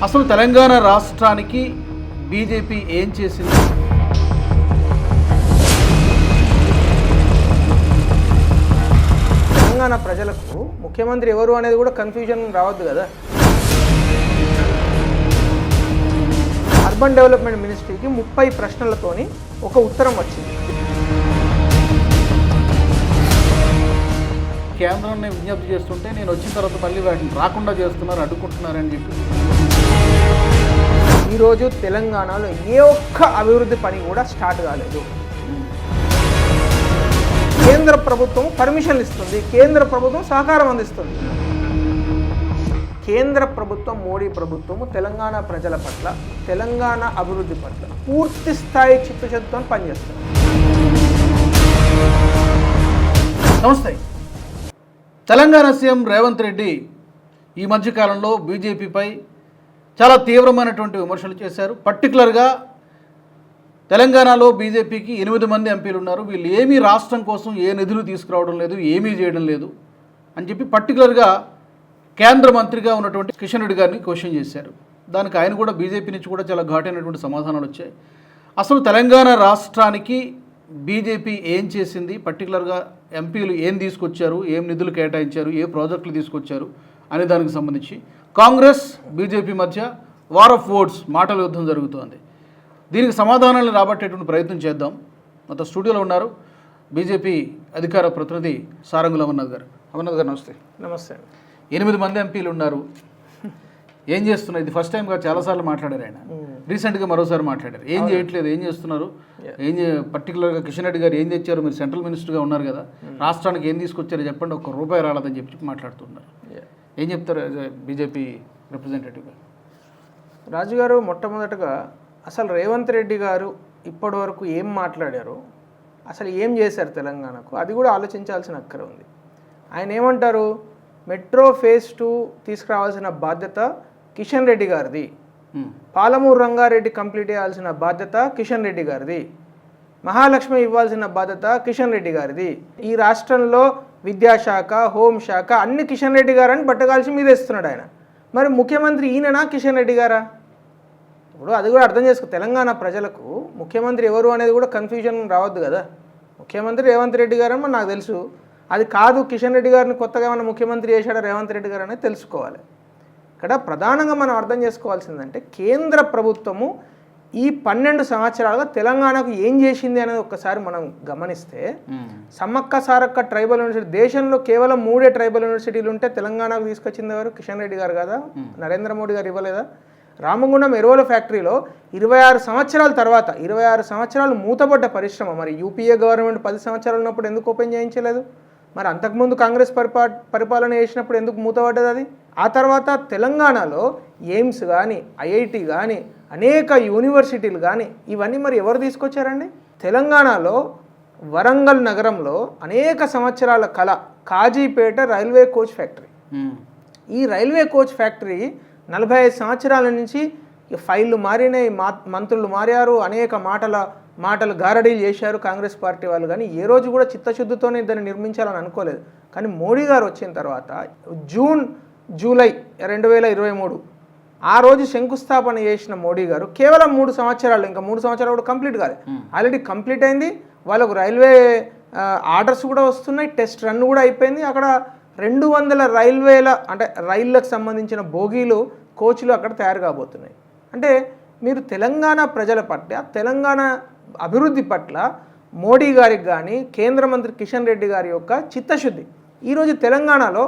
అసలు తెలంగాణ రాష్ట్రానికి బీజేపీ ఏం చేసింది? తెలంగాణ ప్రజలకు ముఖ్యమంత్రి ఎవరు అనేది కూడా కన్ఫ్యూజన్ రావద్దు కదా. అర్బన్ డెవలప్మెంట్ మినిస్ట్రీకి 30 ప్రశ్నలతోని ఒక ఉత్తరం వచ్చింది. కేంద్రాన్ని విజ్ఞప్తి చేస్తుంటే నేను వచ్చిన తర్వాత మళ్ళీ వాటిని రాకుండా చేస్తున్నారు, అడ్డుకుంటున్నారని చెప్పి. ఈరోజు తెలంగాణలో ఏ ఒక్క అభివృద్ధి పని కూడా స్టార్ట్ కాలేదు. కేంద్ర ప్రభుత్వం పర్మిషన్లు ఇస్తుంది, కేంద్ర ప్రభుత్వం సహకారం అందిస్తుంది. కేంద్ర ప్రభుత్వం, మోడీ ప్రభుత్వము తెలంగాణ ప్రజల పట్ల, తెలంగాణ అభివృద్ధి పట్ల పూర్తి స్థాయి చిత్తశుద్ధితో పనిచేస్తుంది. నమస్తే. తెలంగాణ సీఎం రేవంత్ రెడ్డి ఈ మధ్యకాలంలో బీజేపీపై చాలా తీవ్రమైనటువంటి విమర్శలు చేశారు. పర్టికులర్గా తెలంగాణలో బీజేపీకి 8 మంది ఎంపీలు ఉన్నారు, వీళ్ళు ఏమీ రాష్ట్రం కోసం ఏ నిధులు తీసుకురావడం లేదు, ఏమీ చేయడం లేదు అని చెప్పి పర్టికులర్గా కేంద్ర మంత్రిగా ఉన్నటువంటి కిషన్ రెడ్డి గారిని క్వశ్చన్ చేశారు. దానికి ఆయన కూడా బీజేపీ నుంచి కూడా చాలా ఘాటైనటువంటి సమాధానాలు వచ్చాయి. అసలు తెలంగాణ రాష్ట్రానికి బీజేపీ ఏం చేసింది, పర్టికులర్గా ఎంపీలు ఏం తీసుకొచ్చారు, ఏం నిధులు కేటాయించారు, ఏ ప్రాజెక్టులు తీసుకొచ్చారు అనే దానికి సంబంధించి కాంగ్రెస్ బీజేపీ మధ్య వార్ ఆఫ్ వర్డ్స్, మాటల యుద్ధం జరుగుతోంది. దీనికి సమాధానాలను రాబట్టేటువంటి ప్రయత్నం చేద్దాం. మొత్తం స్టూడియోలో ఉన్నారు బీజేపీ అధికార ప్రతినిధి సారంగుల అమర్నాథ్ గారు. అమర్నాథ్ గారు నమస్తే. నమస్తే. 8 మంది ఎంపీలు ఉన్నారు, ఏం చేస్తున్నారు? ఇది ఫస్ట్ టైం కాదు, చాలాసార్లు మాట్లాడారు ఆయన, రీసెంట్గా మరోసారి మాట్లాడారు. ఏం చేయట్లేదు, ఏం చేస్తున్నారు, పర్టికులర్గా కిషన్ రెడ్డి గారు ఏం తెచ్చారు, మీరు సెంట్రల్ మినిస్టర్గా ఉన్నారు కదా, రాష్ట్రానికి ఏం తీసుకొచ్చారో చెప్పండి, ₹1 రాలేదని చెప్పి మాట్లాడుతున్నారు. ఏం చెప్తారు బీజేపీ రిప్రజెంటేటివ్గా? రాజుగారు, మొట్టమొదటగా అసలు రేవంత్ రెడ్డి గారు ఇప్పటి వరకు ఏం మాట్లాడారు, అసలు ఏం చేశారు తెలంగాణకు, అది కూడా ఆలోచించాల్సిన అక్కర ఉంది. ఆయన ఏమంటారు, మెట్రో ఫేజ్ 2 తీసుకురావాల్సిన బాధ్యత కిషన్ రెడ్డి గారిది, పాలమూరు రంగారెడ్డి కంప్లీట్ చేయాల్సిన బాధ్యత కిషన్ రెడ్డి గారిది, మహాలక్ష్మి ఇవ్వాల్సిన బాధ్యత కిషన్ రెడ్డి గారిది, ఈ రాష్ట్రంలో విద్యాశాఖ, హోంశాఖ అన్ని కిషన్ రెడ్డి గారని బట్టగాల్చి మీద ఇస్తున్నాడు ఆయన. మరి ముఖ్యమంత్రి ఈయననా కిషన్ రెడ్డి గారా? ఇప్పుడు అది కూడా అర్థం చేసుకో. తెలంగాణ ప్రజలకు ముఖ్యమంత్రి ఎవరు అనేది కూడా కన్ఫ్యూజన్ రావద్దు కదా. ముఖ్యమంత్రి రేవంత్ రెడ్డి గారు అని నాకు తెలుసు, అది కాదు కిషన్ రెడ్డి గారిని కొత్తగా ఏమైనా ముఖ్యమంత్రి చేశాడా రేవంత్ రెడ్డి గారు అనేది తెలుసుకోవాలి. ఇక్కడ ప్రధానంగా మనం అర్థం చేసుకోవాల్సిందంటే కేంద్ర ప్రభుత్వము ఈ 12 సంవత్సరాలుగా తెలంగాణకు ఏం చేసింది అనేది ఒక్కసారి మనం గమనిస్తే, సమ్మక్క సారక్క ట్రైబల్ యూనివర్సిటీ, దేశంలో కేవలం 3 ట్రైబల్ యూనివర్సిటీలు ఉంటే తెలంగాణకు తీసుకొచ్చింది ఎవరు? కిషన్ రెడ్డి గారు కదా, నరేంద్ర మోడీ గారు ఇవ్వలేదా? రామగుండం ఎరువుల ఫ్యాక్టరీలో 26 సంవత్సరాల తర్వాత, 26 సంవత్సరాలు మూతపడ్డ పరిశ్రమ, మరి యూపీఏ గవర్నమెంట్ 10 సంవత్సరాలు ఉన్నప్పుడు ఎందుకు ఓపెన్ చేయించలేదు? మరి అంతకుముందు కాంగ్రెస్ పరిపాలన చేసినప్పుడు ఎందుకు మూతపడ్డది అది? ఆ తర్వాత తెలంగాణలో ఎయిమ్స్ కానీ, ఐఐటి కానీ, అనేక యూనివర్సిటీలు కానీ, ఇవన్నీ మరి ఎవరు తీసుకొచ్చారండి? తెలంగాణలో వరంగల్ నగరంలో అనేక సంవత్సరాల కళ కాజీపేట రైల్వే కోచ్ ఫ్యాక్టరీ. ఈ రైల్వే కోచ్ ఫ్యాక్టరీ 45 సంవత్సరాల నుంచి ఫైళ్ళు మారినాయి, మంత్రులు మారారు, అనేక మాటలు గారడీలు చేశారు కాంగ్రెస్ పార్టీ వాళ్ళు, కానీ ఏ రోజు కూడా చిత్తశుద్ధితోనే దాన్ని నిర్మించాలని అనుకోలేదు. కానీ మోడీ గారు వచ్చిన తర్వాత జూలై 2023 ఆ రోజు శంకుస్థాపన చేసిన మోడీ గారు కేవలం 3 సంవత్సరాలు, ఇంకా 3 సంవత్సరాలు కూడా కంప్లీట్ కాలేదు, ఆల్రెడీ కంప్లీట్ అయింది. వాళ్ళకు రైల్వే ఆర్డర్స్ కూడా వస్తున్నాయి, టెస్ట్ రన్ కూడా అయిపోయింది. అక్కడ 200 రైళ్లకు సంబంధించిన బోగీలు, కోచ్లు అక్కడ తయారు కాబోతున్నాయి. అంటే మీరు తెలంగాణ ప్రజల పట్ల, తెలంగాణ అభివృద్ధి పట్ల మోడీ గారికి కానీ, కేంద్ర మంత్రి కిషన్ రెడ్డి గారి యొక్క చిత్తశుద్ధి. ఈరోజు తెలంగాణలో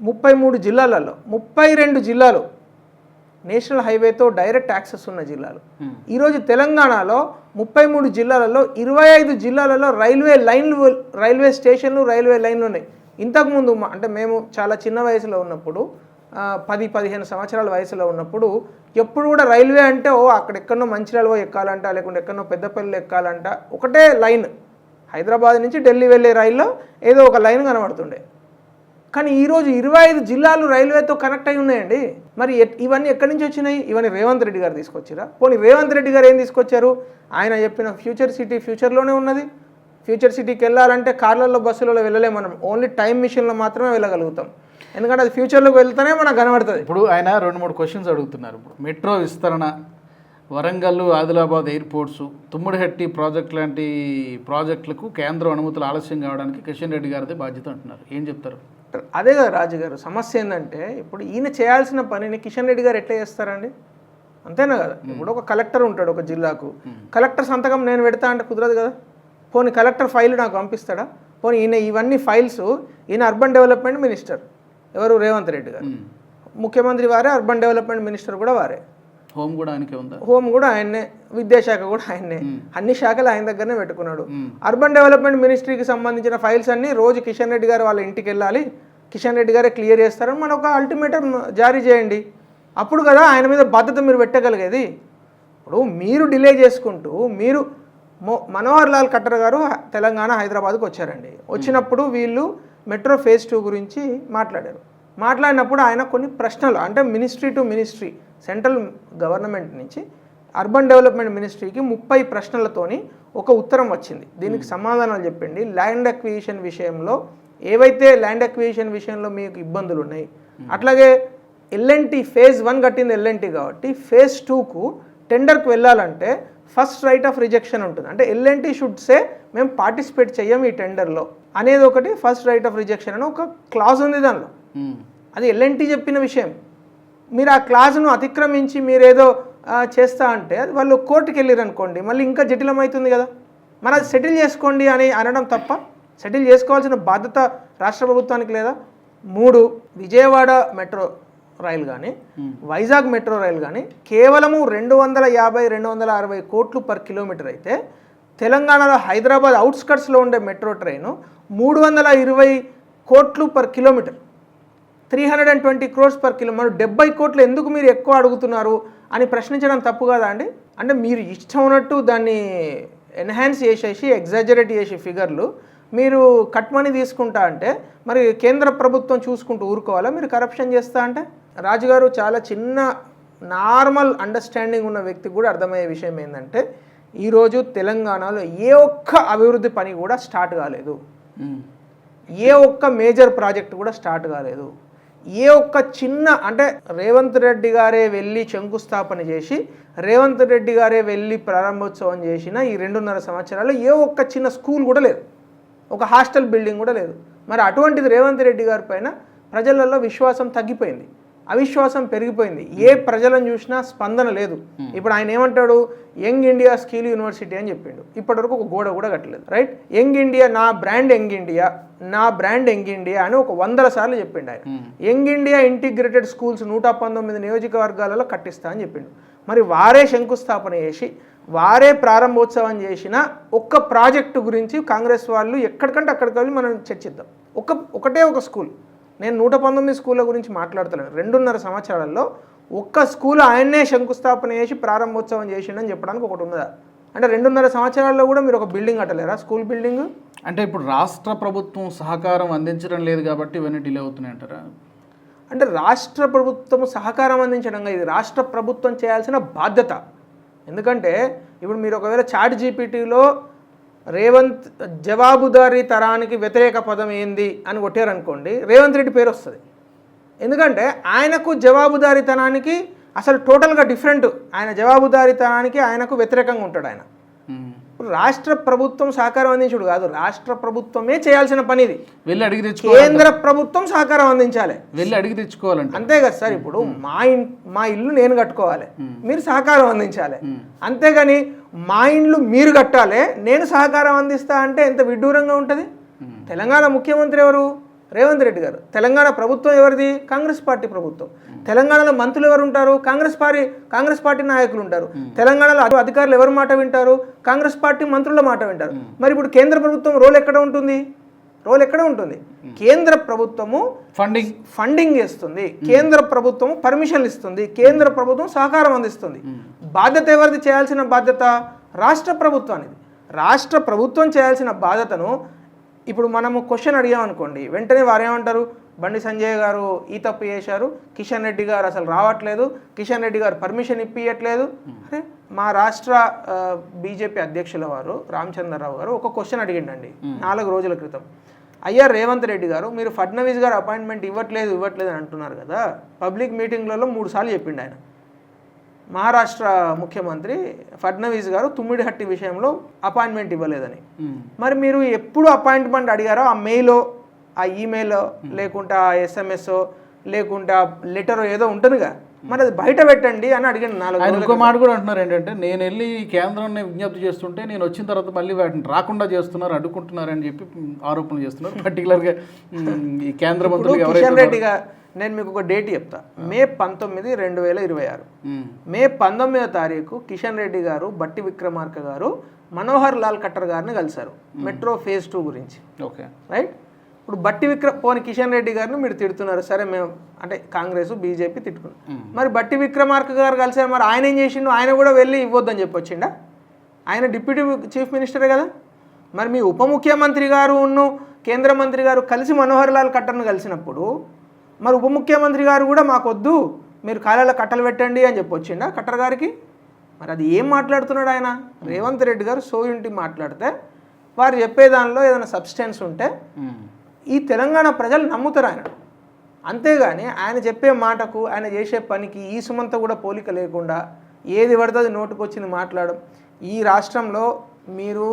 33 జిల్లాలలో 32 జిల్లాలు నేషనల్ హైవేతో డైరెక్ట్ యాక్సెస్ ఉన్న జిల్లాలు. ఈరోజు తెలంగాణలో 33 జిల్లాలలో 25 జిల్లాలలో రైల్వే స్టేషన్లు, రైల్వే లైన్లు ఉన్నాయి. ఇంతకుముందు అంటే మేము చాలా చిన్న వయసులో ఉన్నప్పుడు, 10-15 సంవత్సరాల వయసులో ఉన్నప్పుడు, ఎప్పుడు కూడా రైల్వే అంటే అక్కడెక్కడో మంచిర్యాలలో ఎక్కాలంట, లేకుంటే ఎక్కడో పెద్దపల్లిలో ఎక్కాలంట, ఒకటే లైన్, హైదరాబాద్ నుంచి ఢిల్లీ వెళ్ళే రైల్లో ఏదో ఒక లైన్ కనబడుతుండే. కానీ ఈరోజు 25 జిల్లాలు రైల్వేతో కనెక్ట్ అయి ఉన్నాయండి. మరి ఇవన్నీ ఎక్కడి నుంచి వచ్చినాయి? ఇవన్నీ రేవంత్ రెడ్డి గారు తీసుకొచ్చిరా? పోనీ రేవంత్ రెడ్డి గారు ఏం తీసుకొచ్చారు? ఆయన చెప్పిన ఫ్యూచర్ సిటీ ఫ్యూచర్లోనే ఉన్నది. ఫ్యూచర్ సిటీకి వెళ్ళాలంటే కార్లలో బస్సులలో వెళ్ళలేము, మనం ఓన్లీ టైం మిషన్లో మాత్రమే వెళ్ళగలుగుతాం. ఎందుకంటే అది ఫ్యూచర్లోకి వెళ్తేనే మనకు కనబడుతుంది. ఇప్పుడు ఆయన 2-3 క్వశ్చన్స్ అడుగుతున్నారు. ఇప్పుడు మెట్రో విస్తరణ, వరంగల్ ఆదిలాబాద్ ఎయిర్పోర్ట్స్, తుమ్మిడిహట్టి ప్రాజెక్ట్ లాంటి ప్రాజెక్టులకు కేంద్రం అనుమతులు ఆలస్యం కావడానికి కిషన్ రెడ్డి గారిదే బాధ్యత అంటున్నారు. ఏం చెప్తారు? అదే కదా రాజు గారు, సమస్య ఏంటంటే ఇప్పుడు ఈయన చేయాల్సిన పనిని కిషన్ రెడ్డి గారు ఎట్లా చేస్తారండి? అంతేనా కదా. ఇప్పుడు ఒక కలెక్టర్ ఉంటాడు ఒక జిల్లాకు, కలెక్టర్ సంతకం నేను పెడతా అంటే కుదరదు కదా. పోనీ కలెక్టర్ ఫైల్ నాకు పంపిస్తాడా? పోనీ ఈయన ఇవన్నీ ఫైల్స్, ఈయన అర్బన్ డెవలప్మెంట్ మినిస్టర్ ఎవరు? రేవంత్ రెడ్డి గారు. ముఖ్యమంత్రి వారే, అర్బన్ డెవలప్మెంట్ మినిస్టర్ కూడా వారే, హోమ్ కూడా ఆయనకే ఉందా? హోమ్ కూడా ఆయన్నే, విద్యాశాఖ కూడా ఆయన్నే, అన్ని శాఖలు ఆయన దగ్గరనే పెట్టుకున్నాడు. అర్బన్ డెవలప్మెంట్ మినిస్ట్రీకి సంబంధించిన ఫైల్స్ అన్నీ రోజు కిషన్ రెడ్డి గారు వాళ్ళ ఇంటికి వెళ్ళాలి, కిషన్ రెడ్డి గారే క్లియర్ చేస్తారని మనం ఒక అల్టిమేటం జారీ చేయండి. అప్పుడు కదా ఆయన మీద బాధ్యత మీరు పెట్టగలిగేది. ఇప్పుడు మీరు డిలే చేసుకుంటూ మీరు మనోహర్ లాల్ ఖట్టర్ గారు తెలంగాణ హైదరాబాద్కు వచ్చారండి. వచ్చినప్పుడు వీళ్ళు మెట్రో ఫేజ్ 2 గురించి మాట్లాడారు. మాట్లాడినప్పుడు ఆయన కొన్ని ప్రశ్నలు, అంటే ministry to ministry, central government నుంచి అర్బన్ డెవలప్మెంట్ మినిస్ట్రీకి 30 ప్రశ్నలతోని ఒక ఉత్తరం వచ్చింది. దీనికి సమాధానాలు చెప్పండి. ల్యాండ్ అక్విజిషన్ విషయంలో ఏవైతే ల్యాండ్ అక్విజిషన్ విషయంలో మీకు ఇబ్బందులు ఉన్నాయి, అట్లాగే ఎల్ఎన్టీ ఫేజ్ 1 కట్టింది ఎల్ఎన్టీ కాబట్టి ఫేజ్ 2కు టెండర్కి వెళ్ళాలంటే ఫస్ట్ రైట్ ఆఫ్ రిజెక్షన్ ఉంటుంది. అంటే ఎల్ఎన్టీ షుడ్ సే మేము పార్టిసిపేట్ చెయ్యం ఈ టెండర్లో అనేది ఒకటి, ఫస్ట్ రైట్ ఆఫ్ రిజెక్షన్ అని ఒక క్లాజ్ ఉంది దానిలో. అది ఎల్ఎన్టీ చెప్పిన విషయం. మీరు ఆ క్లాజ్ను అతిక్రమించి మీరేదో చేస్తా అంటే వాళ్ళు కోర్టుకి వెళ్ళారు అనుకోండి, మళ్ళీ ఇంకా జటిలమవుతుంది కదా. మరి అది సెటిల్ చేసుకోండి అని అనడం తప్ప, సెటిల్ చేసుకోవాల్సిన బాధ్యత రాష్ట్ర ప్రభుత్వానికి లేదా? 3 విజయవాడ మెట్రో రైలు కానీ, వైజాగ్ మెట్రో రైలు కానీ కేవలము 250-260 కోట్లు పర్ కిలోమీటర్ అయితే, తెలంగాణలో హైదరాబాద్ అవుట్స్కట్స్లో ఉండే మెట్రో ట్రైను 320 కోట్లు per kilometre, 320 crores per kilometre. 70 కోట్లు ఎందుకు మీరు ఎక్కువ అడుగుతున్నారు అని ప్రశ్నించడం తప్పు కదా అండి? అంటే మీరు ఇష్టం ఉన్నట్టు దాన్ని ఎన్హాన్స్ చేసేసి, ఎగ్జాజరేట్ చేసే ఫిగర్లు మీరు కట్ మనీ తీసుకుంటా అంటే మరి కేంద్ర ప్రభుత్వం చూసుకుంటూ ఊరుకోవాలా? మీరు కరప్షన్ చేస్తా అంటే? రాజుగారు చాలా చిన్న నార్మల్ అండర్స్టాండింగ్ ఉన్న వ్యక్తికి కూడా అర్థమయ్యే విషయం ఏంటంటే, ఈరోజు తెలంగాణలో ఏ ఒక్క అభివృద్ధి పని కూడా స్టార్ట్ కాలేదు, ఏ ఒక్క మేజర్ ప్రాజెక్ట్ కూడా స్టార్ట్ కాలేదు. ఏ ఒక్క చిన్న, అంటే రేవంత్ రెడ్డి గారే వెళ్ళి శంకుస్థాపన చేసి, రేవంత్ రెడ్డి గారే వెళ్ళి ప్రారంభోత్సవం చేసిన ఈ 2.5 సంవత్సరాల్లో ఏ ఒక్క చిన్న స్కూల్ కూడా లేదు, ఒక హాస్టల్ బిల్డింగ్ కూడా లేదు. మరి అటువంటిది రేవంత్ రెడ్డి గారి పైన ప్రజలలో విశ్వాసం తగ్గిపోయింది, అవిశ్వాసం పెరిగిపోయింది. ఏ ప్రజలను చూసినా స్పందన లేదు. ఇప్పుడు ఆయన ఏమంటాడు? యంగ్ ఇండియా స్కిల్ యూనివర్సిటీ అని చెప్పిండు. ఇప్పటివరకు ఒక గోడ కూడా కట్టలేదు, రైట్? యంగ్ ఇండియా, నా బ్రాండ్ యంగ్ ఇండియా, నా బ్రాండ్ యంగ్ ఇండియా అని ఒక 100 సార్లు చెప్పిండు ఆయన. యంగ్ ఇండియా ఇంటిగ్రేటెడ్ స్కూల్స్ 119 నియోజకవర్గాలలో కట్టిస్తా అని చెప్పిండు. మరి వారే శంకుస్థాపన చేసి, వారే ప్రారంభోత్సవం చేసిన ఒక్క ప్రాజెక్టు గురించి కాంగ్రెస్ వాళ్ళు ఎక్కడికంటే అక్కడికి వెళ్ళి మనం చర్చిద్దాం. ఒకటే ఒక స్కూల్, నేను 119 స్కూళ్ళ గురించి మాట్లాడుతున్నాను. 2.5 సంవత్సరాలలో ఒక్క స్కూల్ ఆయన్నే శంకుస్థాపన చేసి ప్రారంభోత్సవం చేసిండని చెప్పడానికి ఒకటి ఉన్నదా? అంటే 2.5 సంవత్సరాల్లో కూడా మీరు ఒక బిల్డింగ్ కట్టలేరా? School building. అంటే ఇప్పుడు రాష్ట్ర ప్రభుత్వం సహకారం అందించడం లేదు కాబట్టి ఇవన్నీ డిలే అవుతున్నాయి అంటారా? అంటే రాష్ట్ర ప్రభుత్వం సహకారం అందించడం, ఇది రాష్ట్ర ప్రభుత్వం చేయాల్సిన బాధ్యత. ఎందుకంటే ఇప్పుడు మీరు ఒకవేళ చాట్ జీపీటీలో రేవంత్ జవాబుదారీ తరానికి వ్యతిరేక పదం ఏంది అని కొట్టారనుకోండి, రేవంత్ రెడ్డి పేరు వస్తుంది. ఎందుకంటే ఆయనకు జవాబుదారీతనానికి అసలు టోటల్గా డిఫరెంట్. ఆయన జవాబుదారీతనానికి ఆయనకు వ్యతిరేకంగా ఉంటాడు ఆయన. రాష్ట్ర ప్రభుత్వం సహకారం అందించుడు కాదు, రాష్ట్ర ప్రభుత్వమే చేయాల్సిన పని ఇది. వెళ్ళి అడిగి తెచ్చుకోవాలి, కేంద్ర ప్రభుత్వం సహకారం అందించాలి, వెళ్ళి అడిగి తెచ్చుకోవాలంటే. అంతే కదా సార్. ఇప్పుడు మా ఇల్లు నేను కట్టుకోవాలి, మీరు సహకారం అందించాలి. అంతేగాని మా ఇండ్లు మీరు కట్టాలి, నేను సహకారం అందిస్తా అంటే ఎంత విడ్డూరంగా ఉంటుంది. తెలంగాణ ముఖ్యమంత్రి ఎవరు? రేవంత్ రెడ్డి గారు. తెలంగాణ ప్రభుత్వం ఎవరిది? కాంగ్రెస్ పార్టీ ప్రభుత్వం. తెలంగాణలో మంత్రులు ఎవరు ఉంటారు? కాంగ్రెస్ పార్టీ నాయకులు ఉంటారు. తెలంగాణలో అధికారులు ఎవరి మాట వింటారు? కాంగ్రెస్ పార్టీ మంత్రుల మాట వింటారు. మరి ఇప్పుడు కేంద్ర ప్రభుత్వం రోల్ ఎక్కడ ఉంటుంది? కేంద్ర ప్రభుత్వము ఫండింగ్ చేస్తుంది, కేంద్ర ప్రభుత్వం పర్మిషన్లు ఇస్తుంది, కేంద్ర ప్రభుత్వం సహకారం అందిస్తుంది. బాధ్యత ఎవరిది? చేయాల్సిన బాధ్యత రాష్ట్ర ప్రభుత్వానికి. రాష్ట్ర ప్రభుత్వం చేయాల్సిన బాధ్యతను ఇప్పుడు మనము క్వశ్చన్ అడిగామనుకోండి, వెంటనే వారు ఏమంటారు? బండి సంజయ్ గారు ఈ తప్పు చేశారు, కిషన్ రెడ్డి గారు అసలు రావట్లేదు, కిషన్ రెడ్డి గారు పర్మిషన్ ఇప్పియట్లేదు. అరే మా రాష్ట్ర బీజేపీ అధ్యక్షుల వారు రామచంద్రరావు గారు ఒక క్వశ్చన్ అడిగిండండి 4 రోజుల క్రితం. అయ్యా రేవంత్ రెడ్డి గారు, మీరు ఫడ్నవీస్ గారు అపాయింట్మెంట్ ఇవ్వట్లేదు అని అంటున్నారు కదా, పబ్లిక్ మీటింగ్లలో 3 సార్లు చెప్పిండు ఆయన. మహారాష్ట్ర ముఖ్యమంత్రి ఫడ్నవీస్ గారు తుమ్మిడిహట్టి విషయంలో అపాయింట్మెంట్ ఇవ్వలేదని. మరి మీరు ఎప్పుడు అపాయింట్మెంట్ అడిగారో ఆ మెయిలో, ఆ ఈమెయిల్, లేకుంటే ఆ ఎస్ఎంఎస్, లేకుంటే ఆ లెటర్ ఏదో ఉంటుందిగా, మరి అది బయట పెట్టండి అని అడిగాను 4 ఆయన ఇంకో మాట కూడా అంటున్నారు ఏంటంటే, నేను వెళ్ళి ఈ కేంద్రాన్ని విజ్ఞప్తి చేస్తుంటే నేను వచ్చిన తర్వాత మళ్ళీ వాటిని రాకుండా చేస్తున్నారు, అడ్డుకుంటున్నారు అని చెప్పి ఆరోపణలు చేస్తున్నారు. పర్టికులర్గా ఈ కేంద్ర మంత్రులు కిషన్ రెడ్డి గారు, నేను మీకు ఒక డేట్ చెప్తా. మే 19, 2026 మే 19వ తారీఖు కిషన్ రెడ్డి గారు, బట్టి విక్రమార్క గారు మనోహర్ లాల్ ఖట్టర్ గారిని కలిశారు మెట్రో ఫేజ్ 2 గురించి. Okay right. ఇప్పుడు పోని కిషన్ రెడ్డి గారిని మీరు తిడుతున్నారు, సరే మేము అంటే కాంగ్రెస్ బీజేపీ తిట్టుకున్నాం, మరి బట్టి విక్రమార్క గారు కలిసారు, మరి ఆయన ఏం చేసిండు? ఆయన కూడా వెళ్ళి ఇవ్వద్దని చెప్పొచ్చిండా? ఆయన డిప్యూటీ చీఫ్ మినిస్టరే కదా. మరి మీ ఉప ముఖ్యమంత్రి గారు కేంద్ర మంత్రి గారు కలిసి మనోహర్ లాల్ ఖట్టర్ను కలిసినప్పుడు మరి ఉప ముఖ్యమంత్రి గారు కూడా మాకొద్దు, మీరు కాలాల కట్టలు పెట్టండి అని చెప్పొచ్చిండా ఖట్టర్ గారికి? మరి అది ఏం మాట్లాడుతున్నాడు ఆయన? రేవంత్ రెడ్డి గారు సోయుంటి మాట్లాడితే, వారు చెప్పే దానిలో ఏదైనా సబ్స్టెన్స్ ఉంటే ఈ తెలంగాణ ప్రజలు నమ్ముతారు ఆయన. అంతేగాని ఆయన చెప్పే మాటకు, ఆయన చేసే పనికి ఈ సుమంత కూడా పోలిక లేకుండా ఏది పడుతుంది నోటుకు వచ్చింది మాట్లాడడం. ఈ రాష్ట్రంలో మీరు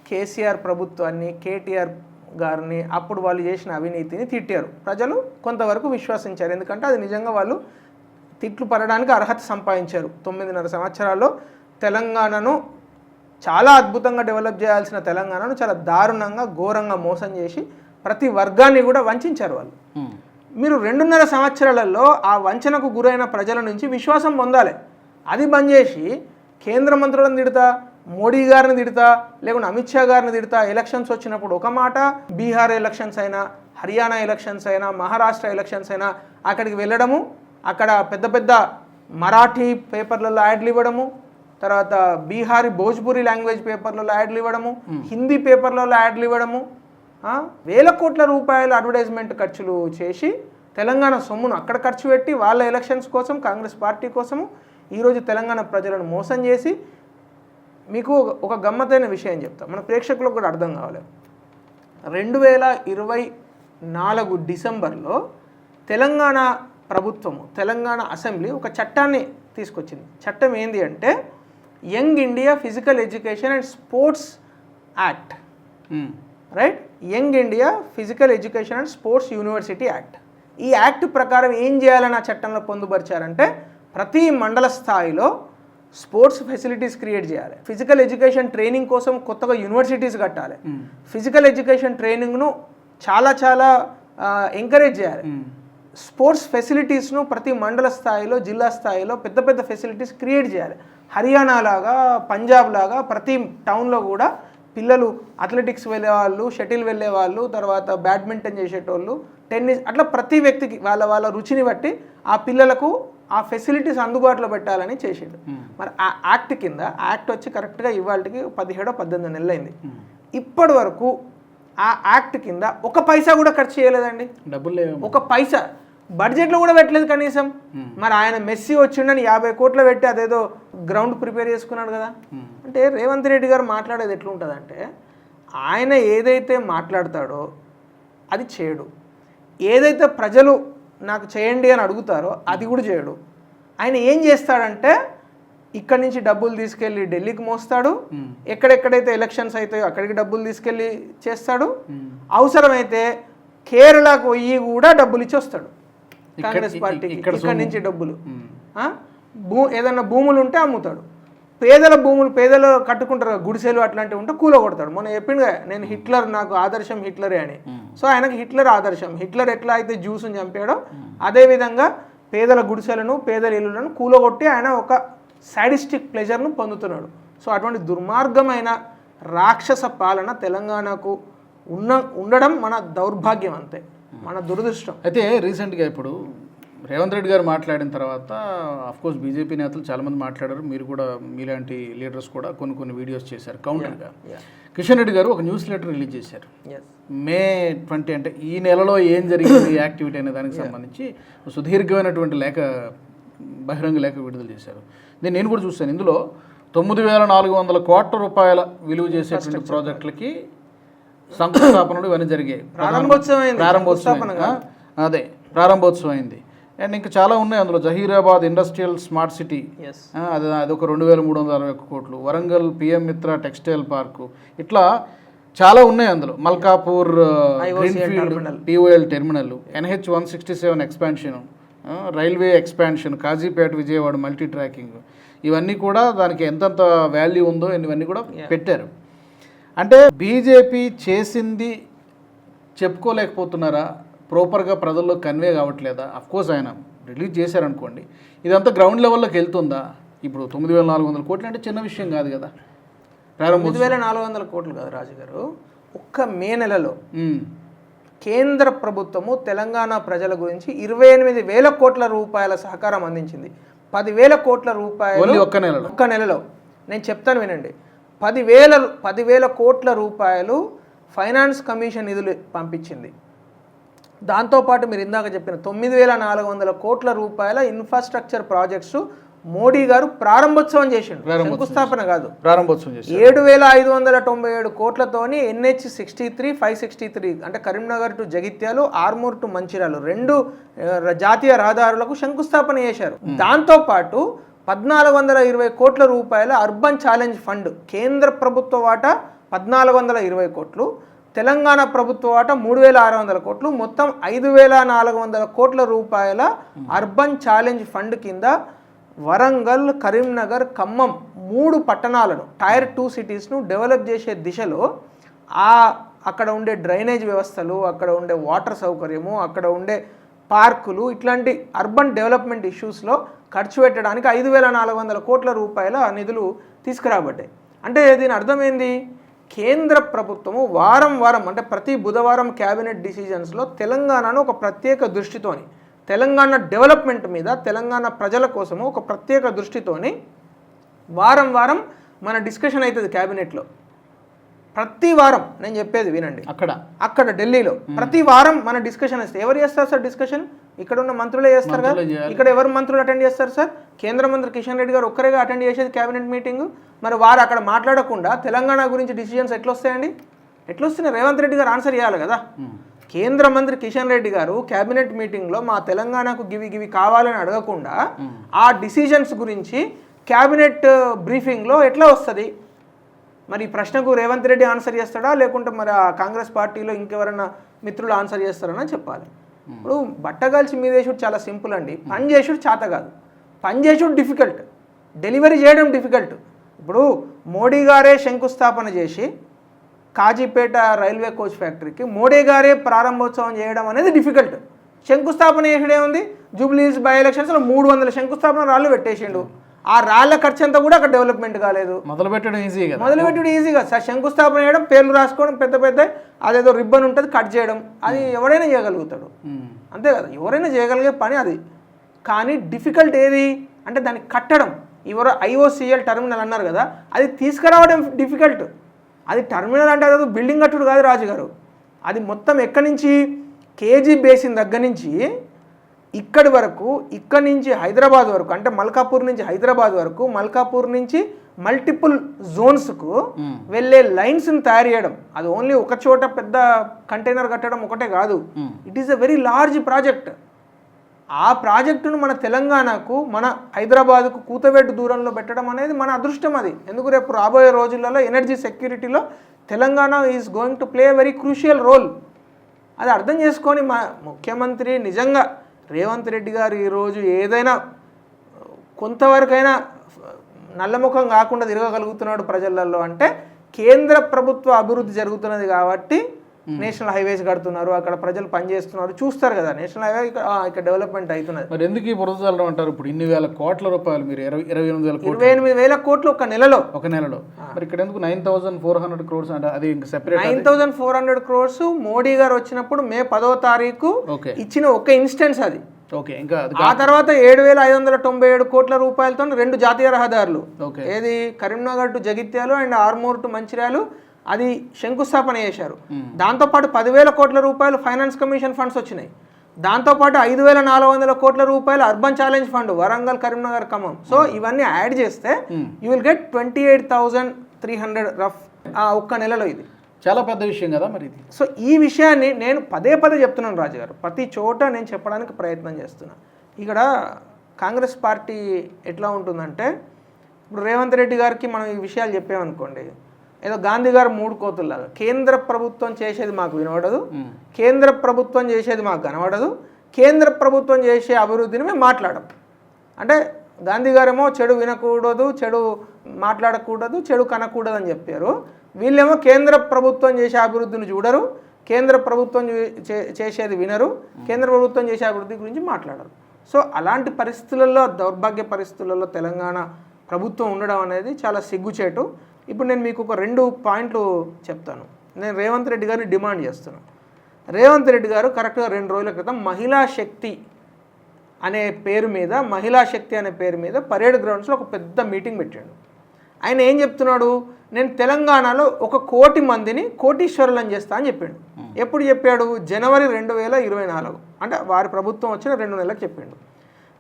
కేసీఆర్ ప్రభుత్వాన్ని, కేటీఆర్ గారిని, అప్పుడు వాళ్ళు చేసిన అవినీతిని తిట్టారు. ప్రజలు కొంతవరకు విశ్వసించారు, ఎందుకంటే అది నిజంగా వాళ్ళు తిట్లు పడడానికి అర్హత సంపాదించారు. 9.5 సంవత్సరాల్లో తెలంగాణను చాలా అద్భుతంగా డెవలప్ చేయాల్సిన తెలంగాణను చాలా దారుణంగా, ఘోరంగా మోసం చేసి ప్రతి వర్గాన్ని కూడా వంచారు వాళ్ళు. మీరు 2.5 సంవత్సరాలలో ఆ వంచనకు గురైన ప్రజల నుంచి విశ్వాసం పొందాలి. అది బంద్ చేసి కేంద్ర మంత్రులను తిడతా, మోడీ గారిని తిడతా, లేకుంటే అమిత్ షా గారిని తిడతా, ఎలక్షన్స్ వచ్చినప్పుడు ఒక మాట, బీహార్ ఎలక్షన్స్ అయినా, హర్యానా ఎలక్షన్స్ అయినా, మహారాష్ట్ర ఎలక్షన్స్ అయినా అక్కడికి వెళ్ళడము, అక్కడ పెద్ద పెద్ద మరాఠీ పేపర్లలో యాడ్లు ఇవ్వడము, తర్వాత బీహారీ భోజ్పురి లాంగ్వేజ్ పేపర్లలో యాడ్లు ఇవ్వడము, హిందీ పేపర్లలో యాడ్లు ఇవ్వడము, వేల కోట్ల రూపాయల అడ్వర్టైజ్మెంట్ ఖర్చులు చేసి తెలంగాణ సొమ్మును అక్కడ ఖర్చు పెట్టి వాళ్ళ ఎలక్షన్స్ కోసం, కాంగ్రెస్ పార్టీ కోసము ఈరోజు తెలంగాణ ప్రజలను మోసం చేసి. మీకు ఒక గమ్మత్తైన విషయం చెప్తా, మన ప్రేక్షకులకు కూడా అర్థం కావాలి. 2024 డిసెంబర్లో తెలంగాణ ప్రభుత్వము, తెలంగాణ అసెంబ్లీ ఒక చట్టాన్ని తీసుకొచ్చింది. చట్టం ఏంది అంటే young India physical education and sports act. Right, young India physical education and sports university act. ఈ యాక్ట్ ప్రకారం ఏం చేయాలని ఆ చట్టంలో పొందుపరిచారంటే, ప్రతి మండల స్థాయిలో స్పోర్ట్స్ ఫెసిలిటీస్ క్రియేట్ చేయాలి, ఫిజికల్ ఎడ్యుకేషన్ ట్రైనింగ్ కోసం కొత్తగా యూనివర్సిటీస్ కట్టాలి, ఫిజికల్ ఎడ్యుకేషన్ ట్రైనింగ్ను చాలా చాలా ఎంకరేజ్ చేయాలి, స్పోర్ట్స్ ఫెసిలిటీస్ను ప్రతి మండల స్థాయిలో, జిల్లా స్థాయిలో పెద్ద పెద్ద ఫెసిలిటీస్ క్రియేట్ చేయాలి. హర్యానా లాగా, పంజాబ్ లాగా ప్రతి టౌన్లో కూడా పిల్లలు అథ్లెటిక్స్ వెళ్ళేవాళ్ళు, షటిల్ వెళ్ళేవాళ్ళు, తర్వాత బ్యాడ్మింటన్ చేసేటోళ్ళు, టెన్నిస్, అట్లా ప్రతి వ్యక్తికి వాళ్ళ వాళ్ళ రుచిని బట్టి ఆ పిల్లలకు ఆ ఫెసిలిటీస్ అందుబాటులో పెట్టాలని చేసిండు. మరి ఆ యాక్ట్ కింద, యాక్ట్ వచ్చి కరెక్ట్గా ఇవాళకి 17-18 నెలలు అయింది. ఇప్పటి వరకు ఆ యాక్ట్ కింద ఒక పైసా కూడా ఖర్చు చేయలేదండి. డబ్బులు ఒక పైసా బడ్జెట్లో కూడా పెట్టలేదు కనీసం. మరి ఆయన మెస్సీ వచ్చిండని 50 కోట్లు పెట్టి అదేదో గ్రౌండ్ ప్రిపేర్ చేసుకున్నాడు కదా. అంటే రేవంత్ రెడ్డి గారు మాట్లాడేది ఎట్లుంటుందంటే, ఆయన ఏదైతే మాట్లాడతాడో అది చేయడు, ఏదైతే ప్రజలు నాకు చేయండి అని అడుగుతారో అది కూడా చేయడు. ఆయన ఏం చేస్తాడంటే, ఇక్కడి నుంచి డబ్బులు తీసుకెళ్ళి ఢిల్లీకి మోస్తాడు, ఎక్కడెక్కడైతే ఎలక్షన్స్ అవుతాయో అక్కడికి డబ్బులు తీసుకెళ్ళి చేస్తాడు, అవసరమైతే కేరళకు పోయి కూడా డబ్బులు ఇచ్చి వస్తాడు కాంగ్రెస్ పార్టీకి. ఇక్కడి నుంచి డబ్బులు, ఏదన్నా భూములు ఉంటే అమ్ముతాడు, పేదల భూములు, పేదలు కట్టుకుంటారు గుడిసెలు అట్లాంటివి ఉంటే కూలగొడతాడు. మొన్న చెప్పిండుగా, నేను హిట్లర్, నాకు ఆదర్శం హిట్లరే అని. సో ఆయనకు హిట్లర్ ఆదర్శం. హిట్లర్ ఎట్లా అయితే జ్యూస్ని చంపాడో అదేవిధంగా పేదల గుడిసెలను, పేదల ఇల్లులను కూలగొట్టి ఆయన ఒక సాడిస్టిక్ ప్లెజర్ను పొందుతున్నాడు. సో అటువంటి దుర్మార్గమైన రాక్షస పాలన తెలంగాణకు ఉండడం మన దౌర్భాగ్యం, అంతే, మన దురదృష్టం. అయితే రీసెంట్గా ఇప్పుడు రేవంత్ రెడ్డి గారు మాట్లాడిన తర్వాత అఫ్కోర్స్ బీజేపీ నేతలు చాలామంది మాట్లాడారు, మీరు కూడా, మీలాంటి లీడర్స్ కూడా కొన్ని వీడియోస్ చేశారు కౌంటర్గా. కిషన్ రెడ్డి గారు ఒక న్యూస్ లెటర్ రిలీజ్ చేశారు ఎస్ మే 20 అంటే ఈ నెలలో ఏం జరిగింది యాక్టివిటీ అనే దానికి సంబంధించి సుదీర్ఘమైనటువంటి లేఖ బహిరంగ లేఖ విడుదల చేశారు. నేను కూడా చూశాను. ఇందులో 9,400 కోట్ల రూపాయల విలువ చేసేటువంటి ప్రాజెక్టులకి శంకుస్థాపనలు ఇవన్నీ జరిగాయి. ప్రారంభోత్సవం అయింది. అండ్ ఇంకా చాలా ఉన్నాయి అందులో. జహీరాబాద్ ఇండస్ట్రియల్ స్మార్ట్ సిటీ, అది ఒక 2,361 కోట్లు. Warangal PM Mitra textile park, ఇట్లా చాలా ఉన్నాయి అందులో. Malkapur greenfield TOL terminal, NH 167 expansion, railway expansion, Kazipet Vijayawada multi tracking, ఇవన్నీ కూడా దానికి ఎంతెంత వాల్యూ ఉందో ఇవన్నీ కూడా పెట్టారు. అంటే బీజేపీ చేసింది చెప్పుకోలేకపోతున్నారా? ప్రాపర్గా ప్రజల్లో కన్వే కావట్లేదా? అఫ్కోర్స్ ఆయన రిలీజ్ చేశారనుకోండి, ఇదంతా గ్రౌండ్ లెవెల్లోకి వెళ్తుందా? ఇప్పుడు 9,400 కోట్లు అంటే చిన్న విషయం కాదు కదా. 9,400 కోట్లు కాదు రాజుగారు. ఒక్క మే నెలలో కేంద్ర ప్రభుత్వము తెలంగాణ ప్రజల గురించి 28,000 కోట్ల రూపాయల సహకారం అందించింది. 10,000 కోట్ల రూపాయలు ఒక్క నెలలో. నేను చెప్తాను వినండి. 10,000 కోట్ల రూపాయలు ఫైనాన్స్ కమిషన్ నిధులు పంపించింది. దాంతోపాటు మీరు ఇందాక చెప్పిన 9,400 కోట్ల రూపాయల ఇన్ఫ్రాస్ట్రక్చర్ ప్రాజెక్ట్స్ మోడీ గారు ప్రారంభోత్సవం చేసిండు, శంకుస్థాపన కాదు, ప్రారంభోత్సవం చేసి 7,597 కోట్లతోని NH 63, 563 అంటే కరీంనగర్ టు జగిత్యాలు, ఆర్మూర్ టు మంచిర్యాలు 2 జాతీయ రహదారులకు శంకుస్థాపన చేశారు. దాంతోపాటు 1,420 కోట్ల రూపాయల అర్బన్ ఛాలెంజ్ ఫండ్, కేంద్ర ప్రభుత్వ వాటా 1,420 కోట్లు, తెలంగాణ ప్రభుత్వ వాటా 3,600 కోట్లు, మొత్తం 5,400 కోట్ల రూపాయల అర్బన్ ఛాలెంజ్ ఫండ్ కింద వరంగల్, కరీంనగర్, ఖమ్మం 3 పట్టణాలను, టైర్ 2 సిటీస్ను డెవలప్ చేసే దిశలో అక్కడ ఉండే డ్రైనేజ్ వ్యవస్థలు, అక్కడ ఉండే వాటర్ సౌకర్యము, అక్కడ ఉండే పార్కులు, ఇట్లాంటి అర్బన్ డెవలప్మెంట్ ఇష్యూస్లో ఖర్చు పెట్టడానికి 5,400 కోట్ల రూపాయల నిధులు తీసుకురాబడ్డాయి. అంటే దీని అర్థమైంది, కేంద్ర ప్రభుత్వము వారం అంటే ప్రతి బుధవారం క్యాబినెట్ డిసిజన్స్లో తెలంగాణను ఒక ప్రత్యేక దృష్టితోని, తెలంగాణ డెవలప్మెంట్ మీద, తెలంగాణ ప్రజల కోసము ఒక ప్రత్యేక దృష్టితోని వారం మన డిస్కషన్ అవుతుంది క్యాబినెట్లో. ప్రతి వారం నేను చెప్పేది వినండి. అక్కడ ఢిల్లీలో ప్రతి వారం మన డిస్కషన్ వస్తే ఎవరు చేస్తారు సార్ డిస్కషన్? ఇక్కడ ఉన్న మంత్రులే చేస్తారు కదా. ఇక్కడ ఎవరు మంత్రులు అటెండ్ చేస్తారు సార్? కేంద్ర మంత్రి కిషన్ రెడ్డి గారు ఒక్కరేగా అటెండ్ చేసేది క్యాబినెట్ మీటింగ్. మరి వారు అక్కడ మాట్లాడకుండా తెలంగాణ గురించి డిసిజన్స్ ఎట్లా వస్తాయండి? ఎట్లా వస్తున్నాయి? రేవంత్ రెడ్డి గారు ఆన్సర్ చేయాలి కదా. కేంద్ర మంత్రి కిషన్ రెడ్డి గారు క్యాబినెట్ మీటింగ్లో మా తెలంగాణకు గివి కావాలని అడగకుండా ఆ డిసిజన్స్ గురించి క్యాబినెట్ బ్రీఫింగ్లో ఎట్లా వస్తుంది? మరి ఈ ప్రశ్నకు రేవంత్ రెడ్డి ఆన్సర్ చేస్తాడా, లేకుంటే మరి ఆ కాంగ్రెస్ పార్టీలో ఇంకెవరన్నా మిత్రులు ఆన్సర్ చేస్తారని చెప్పాలి. ఇప్పుడు బట్టగాల్చి మీదేసుడు చాలా సింపుల్ అండి, పని చేసుడు చేత కాదు. పని చేసుడు డిఫికల్ట్, డెలివరీ చేయడం డిఫికల్ట్. ఇప్పుడు మోడీ గారే శంకుస్థాపన చేసి కాజీపేట రైల్వే కోచ్ ఫ్యాక్టరీకి మోడీ గారే ప్రారంభోత్సవం చేయడం అనేది డిఫికల్ట్. శంకుస్థాపన చేసేదే ఉంది. జూబ్లీస్ బై ఎలక్షన్స్లో 300 శంకుస్థాపన రాళ్ళు పెట్టేసిండు. ఆ రాళ్ల ఖర్చు అంతా కూడా అక్కడ డెవలప్మెంట్ కాలేదు. మొదలుపెట్టడం ఈజీగా సార్. శంకుస్థాపన చేయడం, పేర్లు రాసుకోవడం, పెద్ద అదేదో రిబ్బన్ ఉంటుంది కట్ చేయడం, అది ఎవరైనా చేయగలుగుతాడు, అంతే కదా. ఎవరైనా చేయగలిగే పని అది. కానీ డిఫికల్ట్ ఏది అంటే దాన్ని కట్టడం. ఎవరో IOCL టర్మినల్ అన్నారు కదా, అది తీసుకురావడం డిఫికల్ట్. అది టర్మినల్ అంటే అదేదో బిల్డింగ్ కట్టుడు కాదు రాజుగారు. అది మొత్తం ఎక్కడి నుంచి, కేజీ బేసిన్ దగ్గర నుంచి ఇక్కడి వరకు, ఇక్కడి నుంచి హైదరాబాద్ వరకు, అంటే మల్కాపూర్ నుంచి హైదరాబాద్ వరకు, మల్కాపూర్ నుంచి మల్టిపుల్ జోన్స్కు వెళ్ళే లైన్స్ని తయారు చేయడం. అది ఓన్లీ ఒక చోట పెద్ద కంటైనర్ కట్టడం ఒకటే కాదు. It is a very large project. ఆ ప్రాజెక్టును మన తెలంగాణకు, మన హైదరాబాద్కు కూతవేటు దూరంలో పెట్టడం అనేది మన అదృష్టం. అది ఎందుకు రేపు రాబోయే రోజులలో ఎనర్జీ సెక్యూరిటీలో Telangana is going to play very crucial role. అది అర్థం చేసుకొని మా ముఖ్యమంత్రి నిజంగా రేవంత్ రెడ్డి గారు ఈరోజు ఏదైనా కొంతవరకైనా నల్లముఖం కాకుండా తిరగగలుగుతున్నాడు ప్రజలలో అంటే కేంద్ర ప్రభుత్వ అభివృద్ధి జరుగుతున్నది కాబట్టి నేషనల్ హైవేస్ కడుతున్నారు, అక్కడ ప్రజలు పనిచేస్తున్నారు, చూస్తారు కదా నేషనల్ హైవే ఇక్కడ డెవలప్మెంట్ అవుతున్నది. మరి ఎందుకు ఈ బురద చల్లడం అంటారు? ఇప్పుడు ఇన్ని వేల కోట్ల రూపాయలు, మీరు 28,000 కోట్లు ఒక నెలలో. మరి ఇక్కడ ఎందుకు 9,400 crores అంటే అది ఇంకా సెపరేట్? 9,400 crores మోడీ గారు వచ్చినప్పుడు మే 10వ తారీఖు ఇచ్చిన ఒక ఇన్స్టెన్స్ అది. ఇంకా ఆ తర్వాత 7,597 కోట్ల రూపాయలతో 2 జాతీయ రహదారులు, ఏది Karimnagar to Jagtial and Armoor to Mancherial, అది శంకుస్థాపన చేశారు. దాంతోపాటు 10,000 కోట్ల రూపాయలు ఫైనాన్స్ కమిషన్ ఫండ్స్ వచ్చినాయి. దాంతోపాటు 5,400 కోట్ల రూపాయలు urban challenge fund Warangal, Karimnagar, Khammam. So ఇవన్నీ యాడ్ చేస్తే యూ విల్ గెట్ 28,300 రఫ్ ఆ ఒక్క నెలలో. ఇది చాలా పెద్ద విషయం కదా మరి ఇది. సో ఈ విషయాన్ని నేను పదే చెప్తున్నాను రాజు గారు, ప్రతి చోట నేను చెప్పడానికి ప్రయత్నం చేస్తున్నాను. ఇక్కడ కాంగ్రెస్ పార్టీ ఎట్లా ఉంటుందంటే, ఇప్పుడు రేవంత్ రెడ్డి గారికి మనం ఈ విషయాలు చెప్పామనుకోండి, ఏదో గాంధీ గారు 3 కోతుల్లాగా కేంద్ర ప్రభుత్వం చేసేది మాకు వినబడదు, కేంద్ర ప్రభుత్వం చేసేది మాకు కనబడదు, కేంద్ర ప్రభుత్వం చేసే అభివృద్ధిని మేము మాట్లాడం. అంటే గాంధీ గారేమో చెడు వినకూడదు, చెడు మాట్లాడకూడదు, చెడు కనకూడదు అని చెప్పారు. వీళ్ళేమో కేంద్ర ప్రభుత్వం చేసే అభివృద్ధిని చూడరు, కేంద్ర ప్రభుత్వం చేసేది వినరు, కేంద్ర ప్రభుత్వం చేసే అభివృద్ధి గురించి మాట్లాడరు. సో అలాంటి పరిస్థితులలో, దౌర్భాగ్య పరిస్థితులలో తెలంగాణ ప్రభుత్వం ఉండడం అనేది చాలా సిగ్గుచేటు. ఇప్పుడు నేను మీకు ఒక 2 పాయింట్లు చెప్తాను. నేను రేవంత్ రెడ్డి గారిని డిమాండ్ చేస్తున్నాను. రేవంత్ రెడ్డి గారు కరెక్ట్గా 2 రోజుల క్రితం మహిళా శక్తి అనే పేరు మీద పరేడ్ గ్రౌండ్స్లో ఒక పెద్ద మీటింగ్ పెట్టాడు. ఆయన ఏం చెప్తున్నాడు, నేను తెలంగాణలో 1 కోటి మందిని కోటీశ్వరులను చేస్తా అని చెప్పాడు. ఎప్పుడు చెప్పాడు? జనవరి 2024, అంటే వారి ప్రభుత్వం వచ్చిన 2 నెలలకు చెప్పిండు.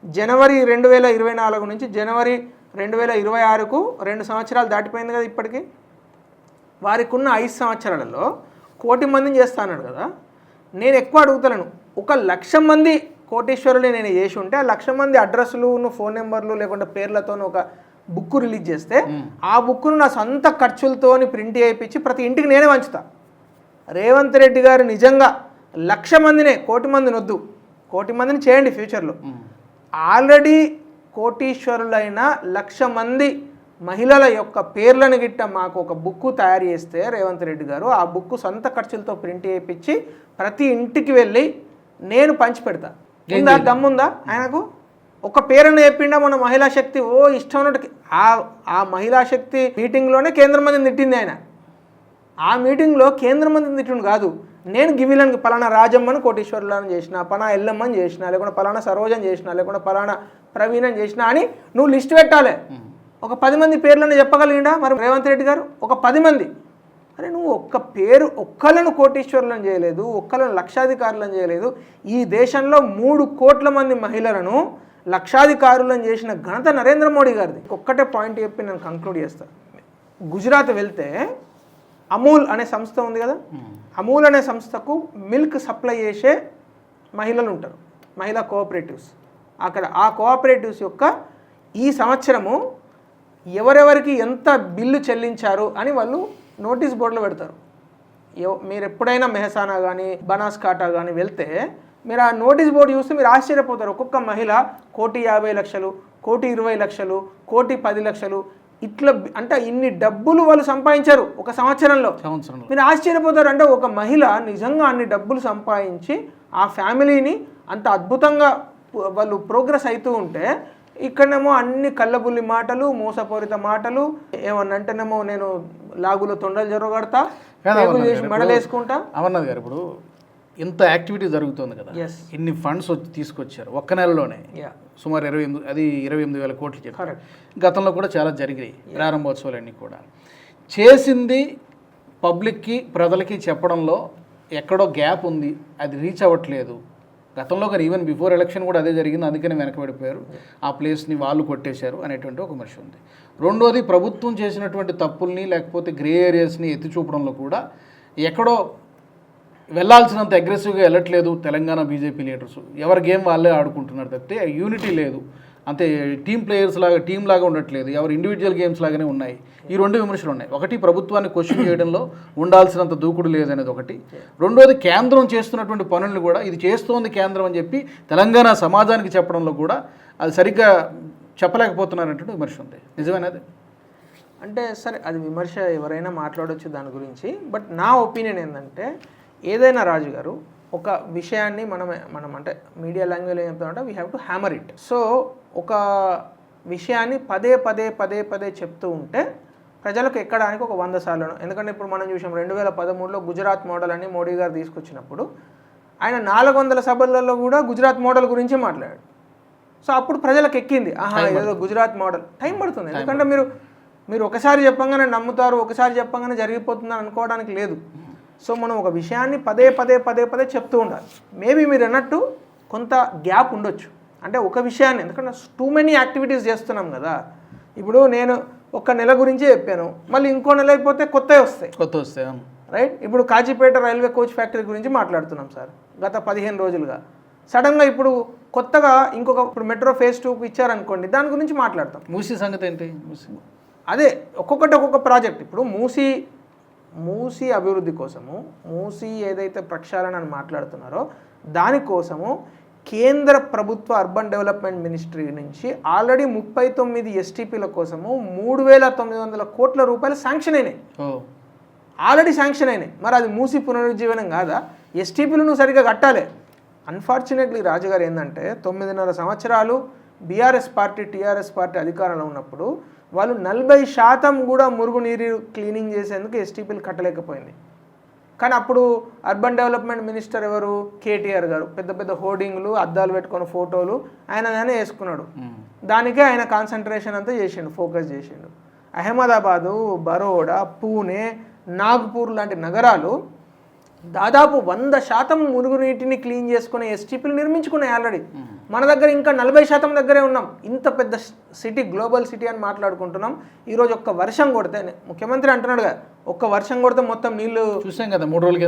జనవరి 2024 నుంచి జనవరి 2026కు 2 సంవత్సరాలు దాటిపోయింది కదా. ఇప్పటికీ వారికి ఉన్న 5 సంవత్సరాలలో 1 కోటి మందిని చేస్తా అన్నాడు కదా. నేను ఎక్కువ అడుగుతలేను, 1,00,000 మంది కోటీశ్వరులు నేను చేసి ఉంటే ఆ 1,00,000 మంది అడ్రస్లు, ఫోన్ నెంబర్లు లేకుంటే పేర్లతో ఒక బుక్ రిలీజ్ చేస్తే ఆ బుక్ను నా సొంత ఖర్చులతో ప్రింట్ చేయించి ప్రతి ఇంటికి నేనే పంచుతా. రేవంత్ రెడ్డి గారు నిజంగా 1,00,000 మందినే, 1 కోటి మందిని వద్దు, 1 కోటి మందిని చేయండి ఫ్యూచర్లో. ఆల్రెడీ కోటీశ్వరులైన 1,00,000 మంది మహిళల యొక్క పేర్లను గిట్ట మాకు ఒక బుక్ తయారు చేస్తే రేవంత్ రెడ్డి గారు ఆ బుక్ సొంత ఖర్చులతో ప్రింట్ చేయించి ప్రతి ఇంటికి వెళ్ళి నేను పంచి పెడతా. ఉందా దమ్ముందా ఆయనకు? ఒక పేరును చెప్పిండా మన మహిళా శక్తి, ఓ ఇష్టం ఉన్నట్టు. ఆ మహిళా శక్తి మీటింగ్లోనే కేంద్ర మందిని తిట్టింది ఆయన. ఆ మీటింగ్లో కేంద్ర మందిని తిట్టిండు కాదు, నేను గివిలను పలానా రాజమ్మని కోటీశ్వరులను చేసిన, పలానా ఎల్లమ్మని చేసిన, లేకుండా పలానా సరోజని చేసిన, లేకుండా పలానా ప్రవీణని చేసిన అని నువ్వు లిస్ట్ పెట్టాలి. ఒక 10 మంది పేర్లను చెప్పగలిగిండా మరి రేవంత్ రెడ్డి గారు? ఒక 10 మంది. అరే నువ్వు ఒక్క పేరు, ఒక్కలను కోటీశ్వరులను చేయలేదు, ఒక్కలను లక్షాధికారులను చేయలేదు. ఈ దేశంలో 3 కోట్ల మంది మహిళలను లక్షాధికారులను చేసిన ఘనత నరేంద్ర మోడీ గారిది. ఒక్కటే పాయింట్ చెప్పి నేను కంక్లూడ్ చేస్తాను. గుజరాత్ వెళ్తే అమూల్ అనే సంస్థ ఉంది కదా, అమూల్ అనే సంస్థకు మిల్క్ సప్లై చేసే మహిళలు ఉంటారు, మహిళా కోఆపరేటివ్స్. అక్కడ ఆ కోఆపరేటివ్స్ యొక్క ఈ సంవత్సరము ఎవరెవరికి ఎంత బిల్లు చెల్లించారు అని వాళ్ళు నోటీస్ బోర్డులో పెడతారు. మీరు ఎప్పుడైనా మెహసానా కానీ బనాస్కాటా కానీ వెళ్తే మీరు ఆ నోటీస్ బోర్డు చూస్తే మీరు ఆశ్చర్యపోతారు. ఒక్కొక్క మహిళ 1,50,00,000, 1,20,00,000, 1,10,00,000 ఇట్లా, అంటే ఇన్ని డబ్బులు వాళ్ళు సంపాదించారు ఒక సంవత్సరంలో. మీరు ఆశ్చర్యపోతారు. అంటే ఒక మహిళ నిజంగా అన్ని డబ్బులు సంపాదించి ఆ ఫ్యామిలీని అంత అద్భుతంగా వాళ్ళు ప్రోగ్రెస్ అవుతూ ఉంటే, ఇక్కడనేమో అన్ని కళ్ళబుల్లి మాటలు, మోసపూరిత మాటలు, ఏమన్నంటేనేమో నేను లాగులో తొండలు జరగడతా, చేసి మెడలేసుకుంటా. అమర్నాథ్ గారు, ఇప్పుడు ఇంత యాక్టివిటీ జరుగుతుంది కదా, ఇన్ని ఫండ్స్ తీసుకొచ్చారు ఒక్క నెలలోనే, సుమారు 28,000 కోట్లు చెప్పారు. గతంలో కూడా చాలా జరిగాయి ప్రారంభోత్సవాలన్నీ కూడా. చేసింది పబ్లిక్కి, ప్రజలకి చెప్పడంలో ఎక్కడో గ్యాప్ ఉంది, అది రీచ్ అవ్వట్లేదు. గతంలో కానీ ఈవెన్ బిఫోర్ ఎలక్షన్ కూడా అదే జరిగింది, అందుకనే వెనకబడిపోయారు, ఆ ప్లేస్ని వాళ్ళు కొట్టేశారు అనేటువంటి ఒక విమర్శ ఉంది. రెండోది, ప్రభుత్వం చేసినటువంటి తప్పుల్ని లేకపోతే గ్రే ఏరియాస్ని ఎత్తి చూపడంలో కూడా ఎక్కడో వెళ్ళాల్సినంత అగ్రెసివ్గా వెళ్ళట్లేదు తెలంగాణ బీజేపీ లీడర్స్. ఎవరి గేమ్ వాళ్ళే ఆడుకుంటున్నారు తప్పితే యూనిటీ లేదు, అంతే టీం లాగా ఉండట్లేదు, ఎవరు ఇండివిజువల్ గేమ్స్ లాగానే ఉన్నాయి. ఈ 2 విమర్శలు ఉన్నాయి. ఒకటి, ప్రభుత్వాన్ని క్వశ్చన్ చేయడంలో ఉండాల్సినంత దూకుడు లేదనేది ఒకటి. రెండోది, కేంద్రం చేస్తున్నటువంటి పనులను కూడా ఇది చేస్తోంది కేంద్రం అని చెప్పి తెలంగాణ సమాజానికి చెప్పడంలో కూడా అది సరిగ్గా చెప్పలేకపోతున్నారనేటువంటి విమర్శ ఉంది. నిజమేనది? అంటే సరే, అది విమర్శ, ఎవరైనా మాట్లాడవచ్చు దాని గురించి. బట్ నా ఒపీనియన్ ఏంటంటే, ఏదైనా రాజు గారు ఒక విషయాన్ని మనం అంటే మీడియా లాంగ్వేజ్ ఏం చెప్తామంటే we have to hammer it. So ఒక విషయాన్ని పదే చెప్తూ ఉంటే ప్రజలకు ఎక్కడానికి ఒక 100 సార్లు. ఎందుకంటే ఇప్పుడు మనం చూసాం 2013లో గుజరాత్ మోడల్ అని మోడీ గారు తీసుకొచ్చినప్పుడు ఆయన 400 సభలలో కూడా గుజరాత్ మోడల్ గురించి మాట్లాడాడు. సో అప్పుడు ప్రజలకు ఎక్కింది, ఆహా ఏదో గుజరాత్ మోడల్. టైం పడుతుంది, ఎందుకంటే మీరు మీరు ఒకసారి చెప్పంగానే నమ్ముతారు, ఒకసారి చెప్పంగానే జరిగిపోతుందని అనుకోవడానికి లేదు. సో మనం ఒక విషయాన్ని పదే పదే పదే పదే చెప్తూ ఉండాలి. మేబీ మీరు అన్నట్టు కొంత గ్యాప్ ఉండొచ్చు, అంటే ఒక విషయాన్ని, ఎందుకంటే టూ మెనీ యాక్టివిటీస్ చేస్తున్నాం కదా. ఇప్పుడు నేను ఒక నెల గురించే చెప్పాను, మళ్ళీ ఇంకో నెల అయిపోతే కొత్తవి వస్తాయి. రైట్. ఇప్పుడు కాజీపేట రైల్వే కోచ్ ఫ్యాక్టరీ గురించి మాట్లాడుతున్నాం సార్ గత 15 రోజులుగా. సడన్గా ఇప్పుడు కొత్తగా ఇంకొక ఇప్పుడు మెట్రో ఫేజ్ 2 ఇచ్చారనుకోండి, దాని గురించి మాట్లాడతాం. మూసీ సంగతి ఏంటి? అదే ఒక్కొక్క ప్రాజెక్ట్. ఇప్పుడు మూసీ అభివృద్ధి కోసము, మూసీ ఏదైతే ప్రక్షాళన అని మాట్లాడుతున్నారో దానికోసము కేంద్ర ప్రభుత్వ అర్బన్ డెవలప్మెంట్ మినిస్ట్రీ నుంచి ఆల్రెడీ 39 ఎస్టీపీల కోసము 3,900 కోట్ల రూపాయలు శాంక్షన్ అయినాయి. ఆల్రెడీ శాంక్షన్ అయినాయి. మరి అది మూసీ పునరుజ్జీవనం కాదా? ఎస్టీపీలు నువ్వు సరిగ్గా కట్టాలి. అన్ఫార్చునేట్లీ రాజుగారు ఏంటంటే 9.5 సంవత్సరాలు బీఆర్ఎస్ పార్టీ టీఆర్ఎస్ పార్టీ అధికారంలో ఉన్నప్పుడు వాళ్ళు 40% కూడా మురుగునీరు క్లీనింగ్ చేసేందుకు ఎస్టీపీలు కట్టలేకపోయింది. కానీ అప్పుడు అర్బన్ డెవలప్మెంట్ మినిస్టర్ ఎవరు? కేటీఆర్ గారు. పెద్ద పెద్ద హోర్డింగ్లు, అద్దాలు పెట్టుకున్న ఫోటోలు ఆయననే వేసుకున్నాడు. దానికే ఆయన కాన్సన్ట్రేషన్ అంతా చేసిండు, ఫోకస్ చేసిండు. అహ్మదాబాదు, బరోడా, పూణే, నాగ్పూర్ లాంటి నగరాలు దాదాపు 100% మురుగునీటిని క్లీన్ చేసుకునే ఎస్టీపీలు నిర్మించుకున్నాయి ఆల్రెడీ. మన దగ్గర ఇంకా 40% దగ్గరే ఉన్నాం. ఇంత పెద్ద సిటీ, గ్లోబల్ సిటీ అని మాట్లాడుకుంటున్నాం. ఈరోజు ఒక్క వర్షం కొడితే, ముఖ్యమంత్రి అంటున్నాడుగా, ఒక్క వర్షం కొడితే మొత్తం నీళ్లు చూసాం కదా, 3 రోజుల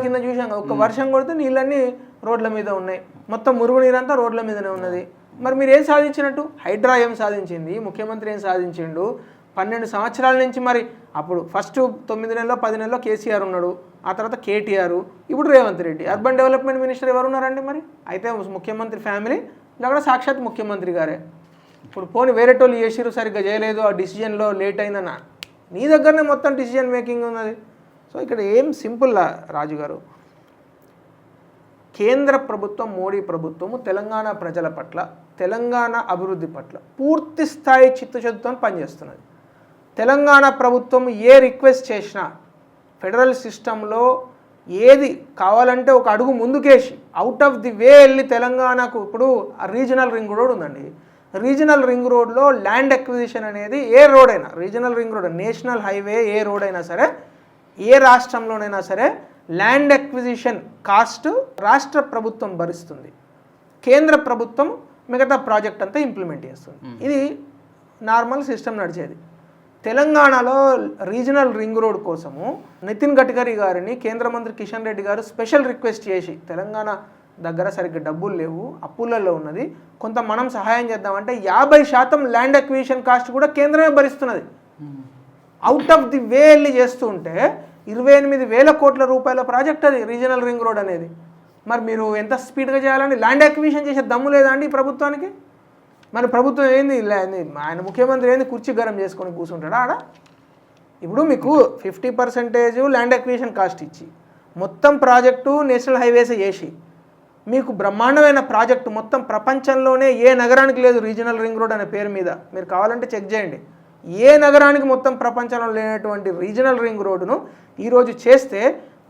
కింద చూసాం కదా. ఒక్క వర్షం కొడితే నీళ్ళన్నీ రోడ్ల మీద ఉన్నాయి, మొత్తం మురుగునీరంతా రోడ్ల మీదనే ఉన్నది. మరి మీరు ఏం సాధించినట్టు? హైడ్రా ఏం సాధించింది? ముఖ్యమంత్రి ఏం సాధించిండు? 12 సంవత్సరాల నుంచి మరి అప్పుడు ఫస్ట్ 9 నెలలో 10 నెలలో కేసీఆర్ ఉన్నాడు, ఆ తర్వాత కేటీఆర్, ఇప్పుడు Revanth Reddy. Urban development minister ఎవరు ఉన్నారండి? మరి అయితే ముఖ్యమంత్రి ఫ్యామిలీ లేకపోతే సాక్షాత్ ముఖ్యమంత్రి గారే. ఇప్పుడు పోనీ వేరేటోళ్ళు చేసిరు, సరిగ్గా చేయలేదు, ఆ డిసిజన్లో లేట్ అయిందన్న, నీ దగ్గరనే మొత్తం డిసిజన్ మేకింగ్ ఉన్నది. సో ఇక్కడ ఏం సింపుల్ రాజుగారు, కేంద్ర ప్రభుత్వం, మోడీ ప్రభుత్వము తెలంగాణ ప్రజల పట్ల, తెలంగాణ అభివృద్ధి పట్ల పూర్తి స్థాయి చిత్తశుద్ధితో పనిచేస్తున్నది. తెలంగాణ ప్రభుత్వం ఏ రిక్వెస్ట్ చేసినా ఫెడరల్ సిస్టంలో ఏది కావాలంటే ఒక అడుగు ముందుకేసి అవుట్ ఆఫ్ ది వే వెళ్ళి తెలంగాణకు, ఇప్పుడు రీజనల్ రింగ్ రోడ్ ఉందండి, రీజనల్ రింగ్ రోడ్లో ల్యాండ్ అక్విజిషన్ అనేది ఏ రోడ్ అయినా, regional ring road, national highway ఏ రోడ్ అయినా సరే, ఏ రాష్ట్రంలోనైనా సరే ల్యాండ్ అక్విజిషన్ కాస్ట్ రాష్ట్ర ప్రభుత్వం భరిస్తుంది, కేంద్ర ప్రభుత్వం మిగతా ప్రాజెక్ట్ అంతా ఇంప్లిమెంట్ చేస్తుంది. ఇది నార్మల్ సిస్టమ్ నడిచేది. తెలంగాణలో రీజనల్ రింగ్ రోడ్ కోసము నితిన్ గడ్కరీ గారిని కేంద్ర మంత్రి కిషన్ రెడ్డి గారు స్పెషల్ రిక్వెస్ట్ చేసి, తెలంగాణ దగ్గర సరిగ్గా డబ్బులు లేవు, అప్పులలో ఉన్నది, కొంత మనం సహాయం చేద్దామంటే 50% ల్యాండ్ అక్విజిషన్ కాస్ట్ కూడా కేంద్రమే భరిస్తున్నది. అవుట్ ఆఫ్ ది వే వెళ్ళి చేస్తూ ఉంటే 28,000 కోట్ల రూపాయల ప్రాజెక్ట్ అది రీజనల్ రింగ్ రోడ్ అనేది. మరి మీరు ఎంత స్పీడ్గా చేయాలండి? ల్యాండ్ అక్విజిషన్ చేసే దమ్ము లేదా అండి ఈ ప్రభుత్వానికి? మరి ప్రభుత్వం ఏంది, ఆయన ముఖ్యమంత్రి ఏంది కుర్చీ గరం చేసుకొని కూర్చుంటాడా ఆడ? ఇప్పుడు మీకు 50% ల్యాండ్ అక్విజిషన్ కాస్ట్ ఇచ్చి మొత్తం ప్రాజెక్టు నేషనల్ హైవేస్ చేసి మీకు బ్రహ్మాండమైన ప్రాజెక్టు, మొత్తం ప్రపంచంలోనే ఏ నగరానికి లేదు రీజనల్ రింగ్ రోడ్ అనే పేరు మీద, మీరు కావాలంటే చెక్ చేయండి, ఏ నగరానికి మొత్తం ప్రపంచంలో లేనటువంటి రీజనల్ రింగ్ రోడ్డును ఈరోజు చేస్తే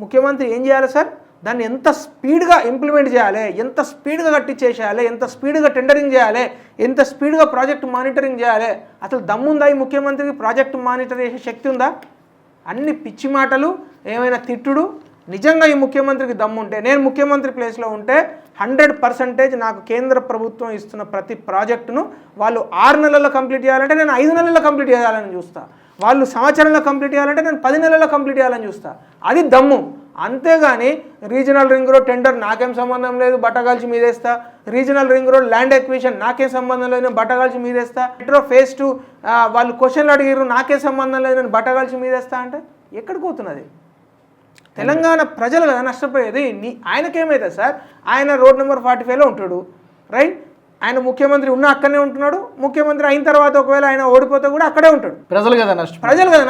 ముఖ్యమంత్రి ఏం చేయాలి సార్? దాన్ని ఎంత స్పీడ్గా ఇంప్లిమెంట్ చేయాలి, ఎంత స్పీడ్గా కట్టించేసేయాలి, ఎంత స్పీడ్గా టెండరింగ్ చేయాలి, ఎంత స్పీడ్గా ప్రాజెక్ట్ మానిటరింగ్ చేయాలి. అసలు దమ్ముందా ఈ ముఖ్యమంత్రికి? ప్రాజెక్ట్ మానిటర్ చేసే శక్తి ఉందా? అన్ని పిచ్చి మాటలు, ఏమైనా తిట్టుడు. నిజంగా ఈ ముఖ్యమంత్రికి దమ్ముంటే, నేను ముఖ్యమంత్రి ప్లేస్లో ఉంటే 100% నాకు కేంద్ర ప్రభుత్వం ఇస్తున్న ప్రతి ప్రాజెక్టును వాళ్ళు 6 నెలల్లో కంప్లీట్ చేయాలంటే నేను 5 నెలల్లో కంప్లీట్ చేయాలని చూస్తా, వాళ్ళు సంవత్సరంలో కంప్లీట్ చేయాలంటే నేను 10 నెలల్లో కంప్లీట్ చేయాలని చూస్తా. అది దమ్ము. అంతేగాని రీజనల్ రింగ్ రోడ్ టెండర్ నాకేం సంబంధం లేదు, బట్టగాల్చి మీదేస్తా, regional ring road land acquisition నాకేం సంబంధం లేదు, నేను బట్టగాల్చి మీదేస్తా, మెట్రో ఫేజ్ 2 వాళ్ళు క్వశ్చన్లు అడిగారు నాకేం సంబంధం లేదు, నేను బట్టగాల్చి మీదేస్తా అంటే ఎక్కడికి పోతున్నది? తెలంగాణ ప్రజలు కదా నష్టపోయేది. ఆయనకేమైతే సార్, ఆయన రోడ్ నెంబర్ 45లో ఉంటాడు, రైట్? ఆయన ముఖ్యమంత్రి ఉన్న అక్కడనే ఉంటున్నాడు, ముఖ్యమంత్రి అయిన తర్వాత ఒకవేళ ఆయన ఓడిపోతే కూడా అక్కడే ఉంటాడు. ప్రజలు కదా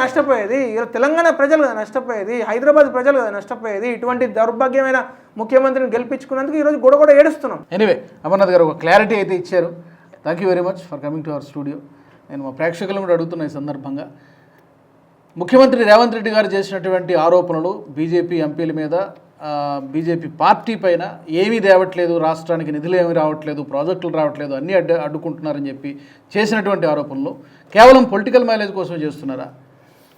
నష్టపోయేది. తెలంగాణ ప్రజలు కదా నష్టపోయేది, హైదరాబాద్ ప్రజలు కదా నష్టపోయేది. ఇటువంటి దౌర్భాగ్యమైన ముఖ్యమంత్రిని గెలిపించుకున్నందుకు ఈరోజు గొడగొడ ఏడుస్తున్నాం. ఎనీవే, అమర్నాథ్ గారు ఒక క్లారిటీ అయితే ఇచ్చారు. Thank you very much for coming to our studio. నేను మా ప్రేక్షకులను కూడా అడుగుతున్నా ఈ సందర్భంగా, ముఖ్యమంత్రి రేవంత్ రెడ్డి గారు చేసినటువంటి ఆరోపణలు బీజేపీ ఎంపీల మీద, బీజేపీ పార్టీ పైన ఏమీ తేవట్లేదు, రాష్ట్రానికి నిధులు ఏమీ రావట్లేదు, ప్రాజెక్టులు రావట్లేదు, అన్నీ అడ్డుకుంటున్నారని చెప్పి చేసినటువంటి ఆరోపణలు కేవలం పొలిటికల్ మైలేజ్ కోసం చేస్తున్నారా?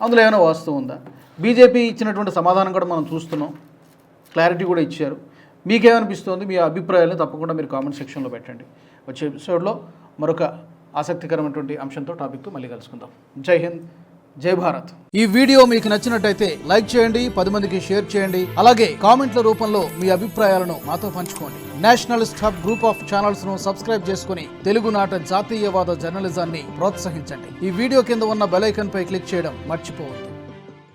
అందులో ఏమైనా వాస్తవం ఉందా? బీజేపీ ఇచ్చినటువంటి సమాధానం కూడా మనం చూస్తున్నాం, క్లారిటీ కూడా ఇచ్చారు. మీకేమనిపిస్తుంది? మీ అభిప్రాయాలను తప్పకుండా మీరు కామెంట్ సెక్షన్లో పెట్టండి. వచ్చే ఎపిసోడ్లో మరొక ఆసక్తికరమైనటువంటి అంశంతో టాపిక్తో మళ్ళీ కలుసుకుందాం. జై హింద్, జై భారత్. ఈ వీడియో మీకు నచ్చినట్టయితే లైక్ చేయండి, 10 మందికి షేర్ చేయండి. అలాగే కామెంట్ల రూపంలో మీ అభిప్రాయాలను మాతో పంచుకోండి. Nationalist hub group of channels ను సబ్స్క్రైబ్ చేసుకుని తెలుగునాట జాతీయవాద జర్నలిజాన్ని ప్రోత్సహించండి. ఈ వీడియో కింద ఉన్న బెల్ ఐకాన్ పై క్లిక్ చేయడం మర్చిపోవద్దు.